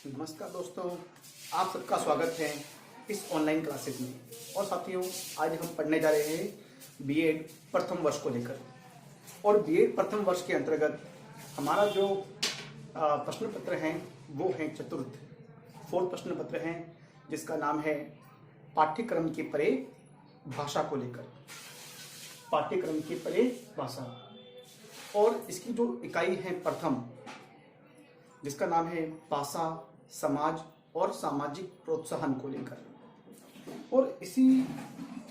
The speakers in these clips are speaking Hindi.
नमस्कार दोस्तों, आप सबका स्वागत है इस ऑनलाइन क्लासेस में। और साथियों, आज हम पढ़ने जा रहे हैं बीएड प्रथम वर्ष को लेकर। और बीएड प्रथम वर्ष के अंतर्गत हमारा जो प्रश्न पत्र हैं वो हैं चतुर्थ 4th प्रश्न पत्र हैं, जिसका नाम है पाठ्यक्रम के परे भाषा को लेकर। पाठ्यक्रम के परे भाषा, और इसकी जो इकाई है प्रथम, जिसका नाम है भाषा, समाज और सामाजिक प्रोत्साहन को लेकर। और इसी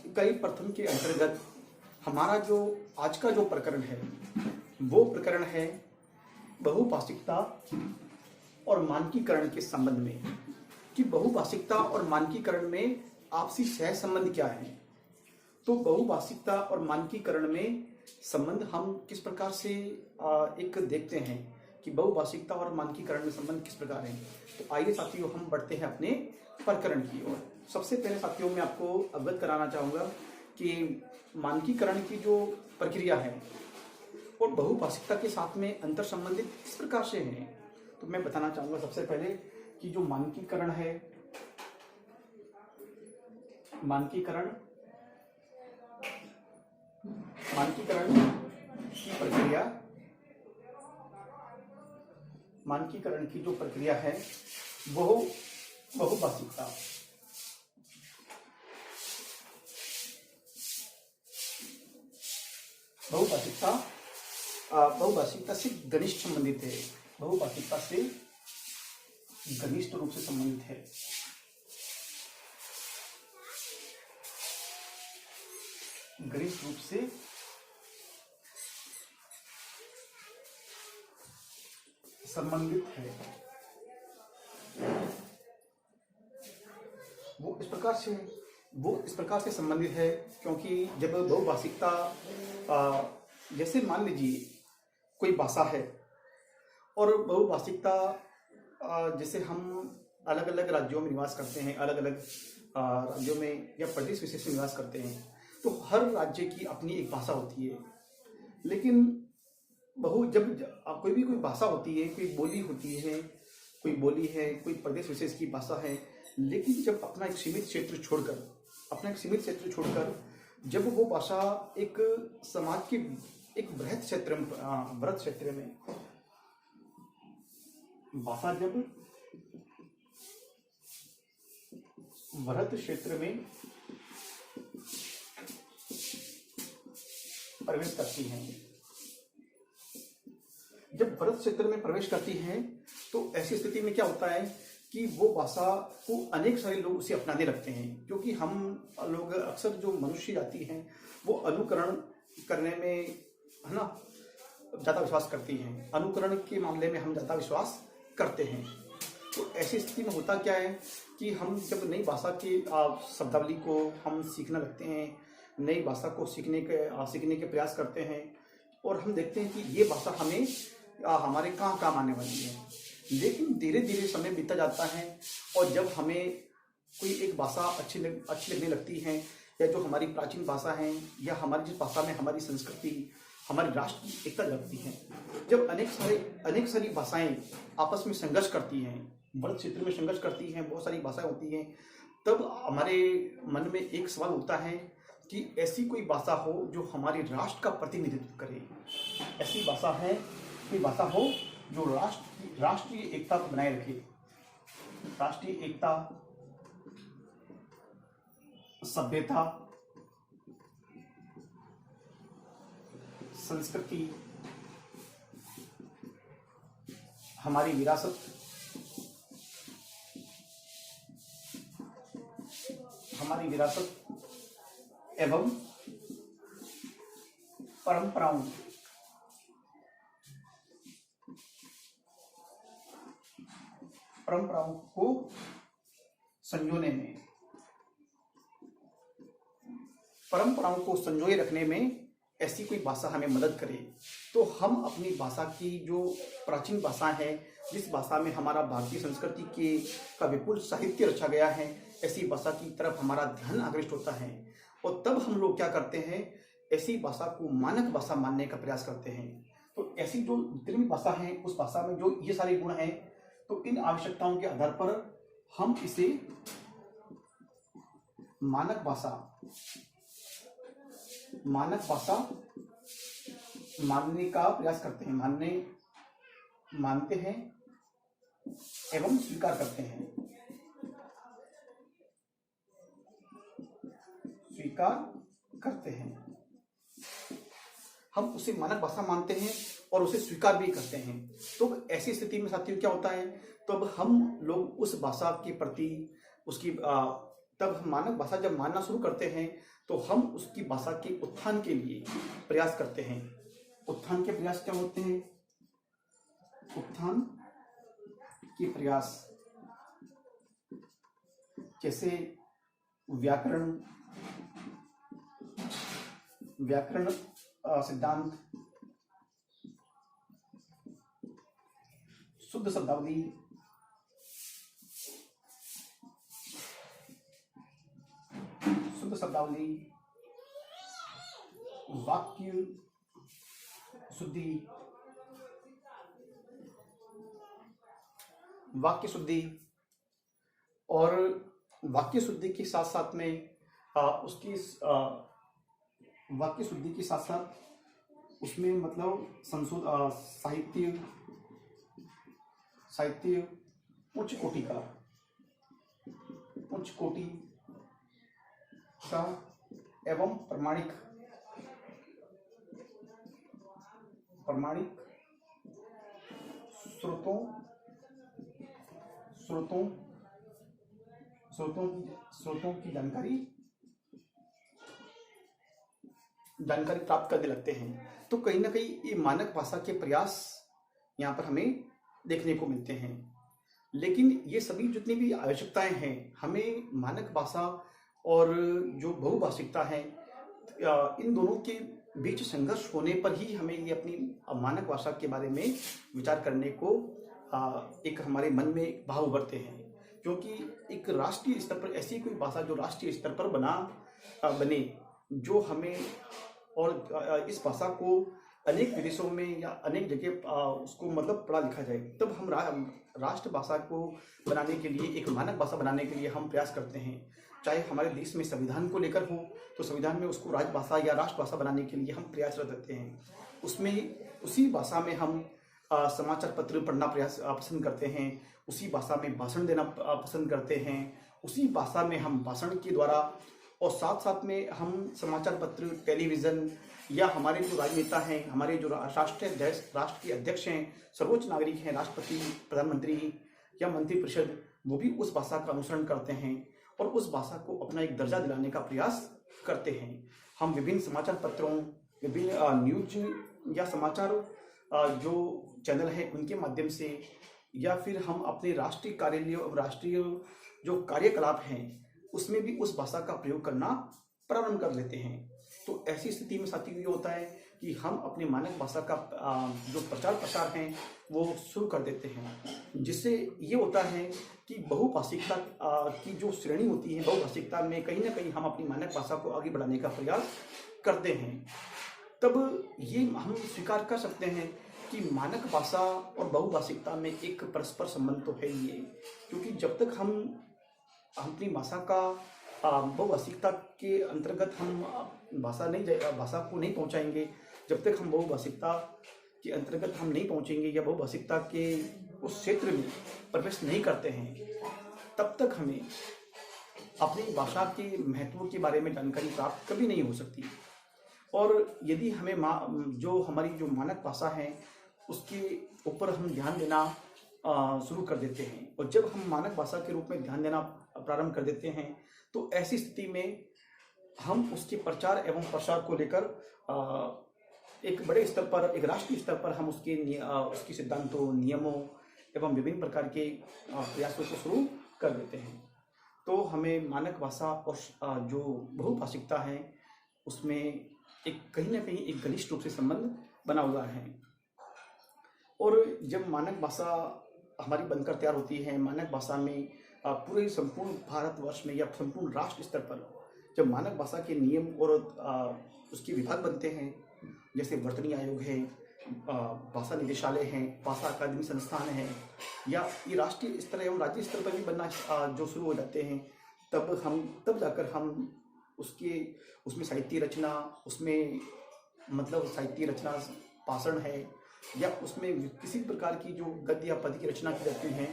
इकाई प्रथम के अंतर्गत हमारा जो आज का जो प्रकरण है वो प्रकरण है बहुभाषिकता और मानकीकरण के संबंध में, कि बहुभाषिकता और मानकीकरण में आपसी सह संबंध क्या है। तो बहुभाषिकता और मानकीकरण में संबंध हम किस प्रकार से एक देखते हैं कि बहुभाषिकता और मानकीकरण में संबंध किस प्रकार है। तो आइए साथियों, हम बढ़ते हैं अपने प्रकरण की ओर। सबसे पहले साथियों, मैं आपको अवगत कराना चाहूँगा कि मानकीकरण की जो प्रक्रिया है और बहुभाषिकता के साथ में अंतर संबंधित किस प्रकार से है। तो मैं बताना चाहूँगा सबसे पहले कि जो मानकीकरण है, मानकीकरण की प्रक्रिया, मानकीकरण की जो प्रक्रिया है वो बहुभाषिकता बहुभाषिकता से घनिष्ठ संबंधित है। बहुभाषिकता से घनिष्ठ रूप से संबंधित है। घनिष्ठ रूप से संबंधित है। वो इस प्रकार से संबंधित है क्योंकि जब बहुभाषिकता, जैसे मान लीजिए कोई भाषा है और बहुभाषिकता, जैसे हम अलग अलग राज्यों में निवास करते हैं, अलग अलग राज्यों में या प्रदेश विशेष में निवास करते हैं, तो हर राज्य की अपनी एक भाषा होती है। लेकिन जब कोई भी कोई भाषा होती है, कोई बोली होती है, कोई प्रदेश विशेष की भाषा है, लेकिन जब अपना एक सीमित क्षेत्र छोड़कर जब वो भाषा एक समाज के एक बृहत क्षेत्र में भाषा जब बृहत क्षेत्र में प्रवेश करती हैं, जब बृहत क्षेत्र में प्रवेश करती हैं, तो ऐसी स्थिति में क्या होता है कि वो भाषा को अनेक सारे लोग उसे अपनाने लगते हैं। क्योंकि हम लोग अक्सर, जो मनुष्य जाति हैं, वो अनुकरण करने में, है ना, ज़्यादा विश्वास करती हैं। अनुकरण के मामले में हम ज़्यादा विश्वास करते हैं। तो ऐसी स्थिति में होता क्या है कि हम जब नई भाषा की शब्दावली को हम सीखने लगते हैं, नई भाषा को सीखने के प्रयास करते हैं, और हम देखते हैं कि ये भाषा हमें हमारे कहाँ काम आने वाली है। लेकिन धीरे धीरे समय बीता जाता है, और जब हमें कोई एक भाषा अच्छी लगने लगती है, या जो हमारी प्राचीन भाषा है, या हमारी जिस भाषा में हमारी संस्कृति, हमारी राष्ट्र की एकता लगती है, जब अनेक सारी भाषाएं आपस में संघर्ष करती हैं, बड़े क्षेत्र में संघर्ष करती हैं, बहुत सारी भाषाएं होती हैं, तब हमारे मन में एक सवाल उठता है कि ऐसी कोई भाषा हो जो हमारे राष्ट्र का प्रतिनिधित्व करे। ऐसी कोई भाषा हो जो राष्ट्रीय एकता को बनाए रखे। राष्ट्रीय एकता, सभ्यता, संस्कृति, हमारी विरासत, एवं परंपराओं को संजोने में, परंपराओं को संजोए रखने में ऐसी कोई भाषा हमें मदद करे। तो हम अपनी भाषा की जो प्राचीन भाषा है, जिस भाषा में हमारा भारतीय संस्कृति का विपुल साहित्य रचा गया है, ऐसी भाषा की तरफ हमारा ध्यान आकृष्ट होता है। और तब हम लोग क्या करते हैं, ऐसी भाषा को मानक भाषा मानने का प्रयास करते हैं। तो ऐसी जो जितनी भी भाषा है, उस भाषा में जो ये सारे गुण हैं, तो इन आवश्यकताओं के आधार पर हम इसे मानक भाषा मानने का प्रयास करते हैं, मानते हैं एवं स्वीकार करते हैं, हम उसे मानक भाषा मानते हैं और उसे स्वीकार भी करते हैं। तो ऐसी स्थिति में साथियों क्या होता है, तब हम लोग उस भाषा के प्रति तब हम मानक भाषा जब मानना शुरू करते हैं तो हम उसकी भाषा के उत्थान के लिए प्रयास करते हैं। उत्थान के प्रयास क्या होते हैं? उत्थान के प्रयास जैसे व्याकरण सिद्धांत, शुद्ध शब्दावली, वाक्य शुद्धि और वाक्य शुद्धि के साथ साथ में वाक्य शुद्धि के साथ साथ उसमें मतलब साहित्य उच्च कोटि का एवं प्रमाणिक स्रोतों की जानकारी प्राप्त करने लगते हैं। तो कहीं ना कहीं ये मानक भाषा के प्रयास यहाँ पर हमें देखने को मिलते हैं। लेकिन ये सभी जितनी भी आवश्यकताएं हैं, हमें मानक भाषा और जो बहुभाषिकता है, इन दोनों के बीच संघर्ष होने पर ही हमें ये अपनी मानक भाषा के बारे में विचार करने को एक हमारे मन में भाव उभरते हैं। क्योंकि एक राष्ट्रीय स्तर पर ऐसी कोई भाषा जो राष्ट्रीय स्तर पर बने, जो हमें और इस भाषा को अनेक विदेशों में या अनेक जगह उसको मतलब पढ़ा लिखा जाए, तब हम राष्ट्र भाषा को बनाने के लिए, एक मानक भाषा बनाने के लिए हम प्रयास करते हैं। चाहे हमारे देश में संविधान को लेकर हो तो संविधान में उसको राजभाषा या राष्ट्रभाषा बनाने के लिए हम प्रयासरत रहते हैं। उसी भाषा में हम समाचार पत्र पढ़ना पसंद करते हैं, उसी भाषा में भाषण देना पसंद करते हैं, उसी भाषा में हम भाषण के द्वारा और साथ साथ में हम समाचार पत्र, टेलीविज़न या हमारे जो राजनेता हैं, हमारे जो राष्ट्र के अध्यक्ष हैं, सर्वोच्च नागरिक हैं, राष्ट्रपति, प्रधानमंत्री या मंत्रिपरिषद, वो भी उस भाषा का अनुसरण करते हैं और उस भाषा को अपना एक दर्जा दिलाने का प्रयास करते हैं। हम विभिन्न समाचार पत्रों, विभिन्न न्यूज या समाचार जो चैनल हैं उनके माध्यम से, या फिर हम अपने राष्ट्रीय कार्यालय और राष्ट्रीय जो कार्यकलाप हैं उसमें भी उस भाषा का प्रयोग करना प्रारंभ कर लेते हैं। तो ऐसी स्थिति में साथियों ये होता है कि हम अपनी मानक भाषा का जो प्रचार प्रसार हैं वो शुरू कर देते हैं, जिससे ये होता है कि बहुभाषिकता की जो श्रेणी होती है, बहुभाषिकता में कहीं ना कहीं हम अपनी मानक भाषा को आगे बढ़ाने का प्रयास करते हैं। तब ये हम स्वीकार कर सकते हैं कि मानक भाषा और बहुभाषिकता में एक परस्पर संबंध तो है ही है, क्योंकि जब तक हम अपनी भाषा का बहुभाषिकता के अंतर्गत हम भाषा को नहीं पहुंचाएंगे, जब तक हम बहुभाषिकता के अंतर्गत हम नहीं पहुंचेंगे या बहुभाषिकता के उस क्षेत्र में प्रवेश नहीं करते हैं, तब तक हमें अपनी भाषा के महत्व के बारे में जानकारी प्राप्त कभी नहीं हो सकती। और यदि हमें जो हमारी जो मानक भाषा है उसके ऊपर हम ध्यान देना शुरू कर देते हैं, और जब हम मानक भाषा के रूप में ध्यान देना प्रारंभ कर देते हैं तो ऐसी स्थिति में हम उसके प्रचार एवं प्रसार को लेकर एक बड़े स्तर पर, एक राष्ट्रीय स्तर पर हम उसके सिद्धांतों, नियमों एवं विभिन्न प्रकार के प्रयासों को शुरू कर देते हैं। तो हमें मानक भाषा और जो बहुभाषिकता है उसमें एक कहीं ना कहीं एक घनिष्ठ रूप से संबंध बना हुआ है। और जब मानक भाषा हमारी बनकर तैयार होती है, मानक भाषा में पूरे संपूर्ण भारतवर्ष में या संपूर्ण राष्ट्र स्तर पर जब मानक भाषा के नियम और उसके विभाग बनते हैं, जैसे वर्तनी आयोग है, भाषा निदेशालय हैं, भाषा अकादमी संस्थान हैं, या ये राष्ट्रीय स्तर एवं राज्य स्तर पर भी बनना जो शुरू हो जाते हैं, तब जाकर हम उसमें साहित्य रचना, उसमें मतलब साहित्य रचना, भाषण है, या उसमें किसी प्रकार की जो गद्य या पद्य की रचना की जाती है,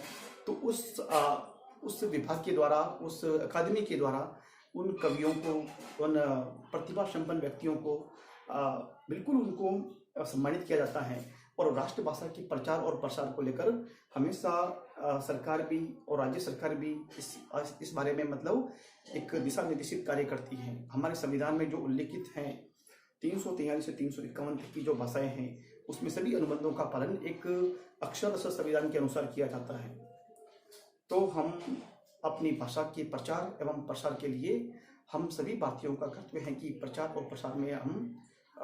तो उस विभाग के द्वारा, उस अकादमी के द्वारा उन कवियों को, उन प्रतिभा संपन्न व्यक्तियों को बिल्कुल उनको सम्मानित किया जाता है। और राष्ट्रभाषा के प्रचार और प्रसार को लेकर हमेशा सरकार भी और राज्य सरकार भी इस बारे में मतलब एक दिशा निर्देशित कार्य करती है। हमारे संविधान में जो उल्लेखित हैं 343 से 351 तक की जो भाषाएं हैं, उसमें सभी अनुबंधों का पालन एक अक्षरशः संविधान के अनुसार किया जाता है। तो हम अपनी भाषा के प्रचार एवं प्रसार के लिए हम सभी भारतीयों का कर्तव्य है कि प्रचार और प्रसार में हम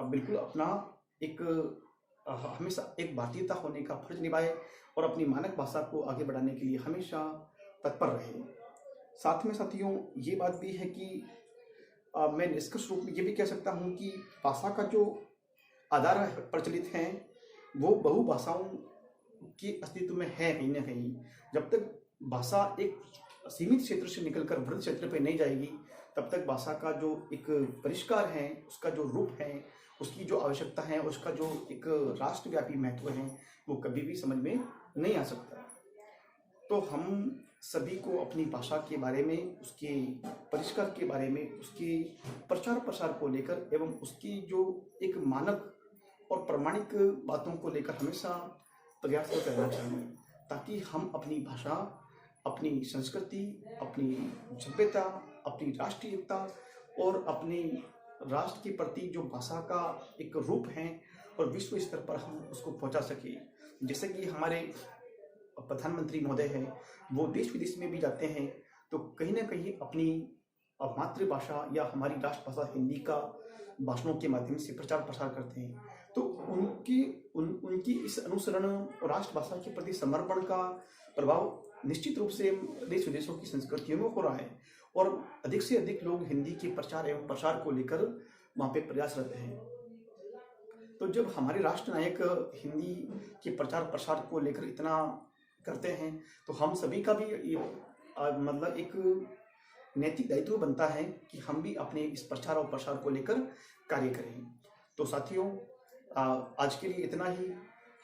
बिल्कुल अपना एक हमेशा एक भारतीयता होने का फर्ज निभाए और अपनी मानक भाषा को आगे बढ़ाने के लिए हमेशा तत्पर रहे। साथ में साथियों, ये बात भी है कि मैं निष्कर्ष रूप में ये भी कह सकता हूँ कि भाषा का जो आधार प्रचलित हैं वो बहुभाषाओं के अस्तित्व में है कहीं ना कहीं। जब तक भाषा एक सीमित क्षेत्र से निकलकर वृहद क्षेत्र पर नहीं जाएगी, तब तक भाषा का जो एक परिष्कार है, उसका जो रूप है, उसकी जो आवश्यकता है, उसका जो एक राष्ट्रव्यापी महत्व है, वो कभी भी समझ में नहीं आ सकता। तो हम सभी को अपनी भाषा के बारे में, उसके परिष्कार के बारे में, उसके प्रचार प्रसार को लेकर एवं उसकी जो एक मानक और प्रामाणिक बातों को लेकर हमेशा प्रयास करना चाहिए, ताकि हम अपनी भाषा, अपनी संस्कृति, अपनी सभ्यता, अपनी राष्ट्रीयता और अपने राष्ट्र के प्रति जो भाषा का एक रूप है और विश्व स्तर पर हम उसको पहुंचा सके। जैसे कि हमारे प्रधानमंत्री महोदय हैं, वो देश विदेश में भी जाते हैं, तो कहीं ना कहीं अपनी मातृभाषा या हमारी राष्ट्रभाषा हिंदी का भाषणों के माध्यम से प्रचार प्रसार करते हैं। तो उनकी इस अनुसरण और राष्ट्रभाषा के प्रति समर्पण का प्रभाव निश्चित रूप से देश विदेशों की संस्कृतियों में हो रहा है और अधिक से अधिक लोग हिंदी के प्रचार एवं प्रसार को लेकर वहाँ पे प्रयासरत हैं। तो जब हमारे राष्ट्र नायक हिंदी के प्रचार प्रसार को लेकर इतना करते हैं, तो हम सभी का भी मतलब एक नैतिक दायित्व बनता है कि हम भी अपने इस प्रचार और प्रसार को लेकर कार्य करें। तो साथियों, आज के लिए इतना ही।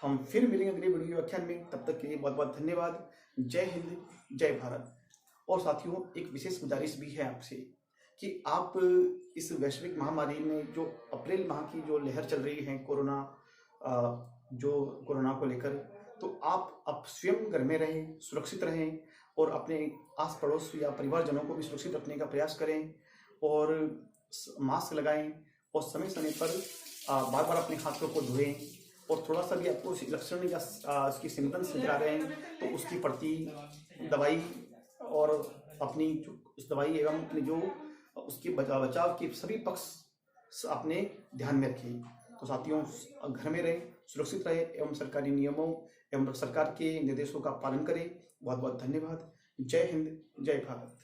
हम फिर मिलेंगे अगले वीडियो व्याख्यान में। तब तक के लिए बहुत बहुत धन्यवाद। जय हिंद, जय भारत। और साथियों, एक विशेष गुजारिश भी है आपसे कि आप इस वैश्विक महामारी में जो अप्रैल माह की जो लहर चल रही है कोरोना को लेकर, तो आप स्वयं घर में रहें, सुरक्षित रहें और अपने आस पड़ोस या परिवारजनों को भी सुरक्षित रखने का प्रयास करें और मास्क लगाएं और समय समय पर बार बार अपने हाथों को धोएं। और थोड़ा सा भी आपको लक्षण या उसकी सिम्टम्स नजर आ रहे हैं तो उसकी प्रति दवाई और अपनी उस दवाई एवं अपने जो उसके बचाव के सभी पक्ष अपने ध्यान में रखें। तो साथियों, घर में रहें, सुरक्षित रहें एवं सरकारी नियमों एवं सरकार के निर्देशों का पालन करें। बहुत बहुत धन्यवाद। जय हिंद, जय भारत।